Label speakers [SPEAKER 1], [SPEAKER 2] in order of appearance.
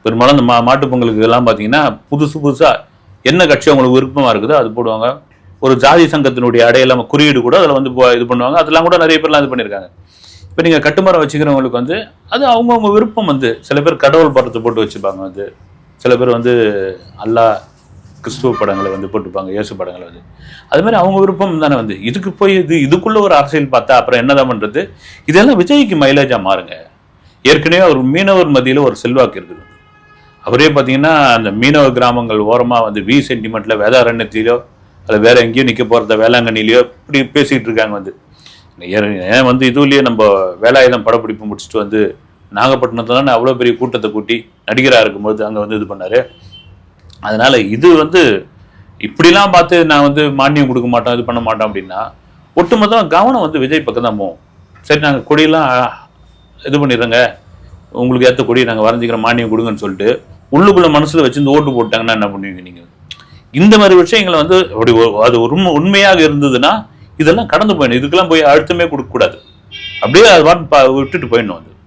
[SPEAKER 1] பெரும்பாலும் இந்த மாட்டுப் பொங்கலுக்கு எல்லாம் பார்த்தீங்கன்னா புதுசா என்ன கட்சி அவங்களுக்கு விருப்பமா இருக்குதோ அது போடுவாங்க. ஒரு ஜாதி சங்கத்தினுடைய அடையாளம் குறியீடு கூட அதில் வந்து இது பண்ணுவாங்க. அதெல்லாம் கூட நிறைய பேர்லாம் இது பண்ணியிருக்காங்க. இப்போ நீங்கள் கட்டுமரம் வச்சுக்கிறவங்களுக்கு வந்து அது அவங்கவுங்க விருப்பம். வந்து சில பேர் கடவுள் படத்தை போட்டு வச்சுப்பாங்க. வந்து சில பேர் வந்து அல்லாஹ் கிறிஸ்துவ படங்களை வந்து போட்டுப்பாங்க, இயேசு படங்களை வந்து. அது மாதிரி அவங்க விருப்பம் தானே. வந்து இதுக்கு போய் இதுக்குள்ள ஒரு அரசியல் பார்த்தா அப்புறம் என்னதான் பண்றது? இதெல்லாம் விஜய்க்கு மைலேஜா மாறுங்க. ஏற்கனவே அவர் மீனவர் மத்தியில் ஒரு செல்வாக்கு இருக்குது. அவரே பார்த்தீங்கன்னா அந்த மீனவ கிராமங்கள் ஓரமாக வந்து வி சென்டிமெண்ட்ல வேதாரண்யத்திலோ அது வேற எங்கேயும் நிற்க போகிறத வேளாங்கண்ணிலையோ இப்படி பேசிகிட்டு இருக்காங்க. வந்து ஏன் வந்து இதுலேயே நம்ம வேலாயுதம் படப்பிடிப்பு முடிச்சுட்டு வந்து நாகப்பட்டினத்தில் தானே அவ்வளோ பெரிய கூட்டத்தை கூட்டி நடிகராக இருக்கும்போது அங்கே வந்து இது பண்ணார். அதனால இது வந்து இப்படிலாம் பார்த்து நான் வந்து மானியம் கொடுக்க மாட்டோம், இது பண்ண மாட்டோம் அப்படின்னா ஒட்டுமொத்தம் கவனம் வந்து விஜய் பக்கம் தான் போகும். சரி, நாங்கள் கொடியெல்லாம் இது பண்ணிடுறோங்க, உங்களுக்கு ஏற்ற கொடி நாங்கள் வரைஞ்சிக்கிற மானியம் கொடுங்கன்னு சொல்லிட்டு உள்ளுக்குள்ள மனசில் வச்சு இந்த ஓட்டு போட்டாங்கன்னா என்ன பண்ணுவீங்க நீங்கள்? இந்த மாதிரி விஷயங்களை வந்து அப்படி அது உண்மையாக இருந்ததுன்னா இதெல்லாம் கடந்து போயிடணும். இதுக்கெல்லாம் போய் அழுத்தமே கொடுக்கக்கூடாது. அப்படியே அது விட்டுட்டு போயிடணும்.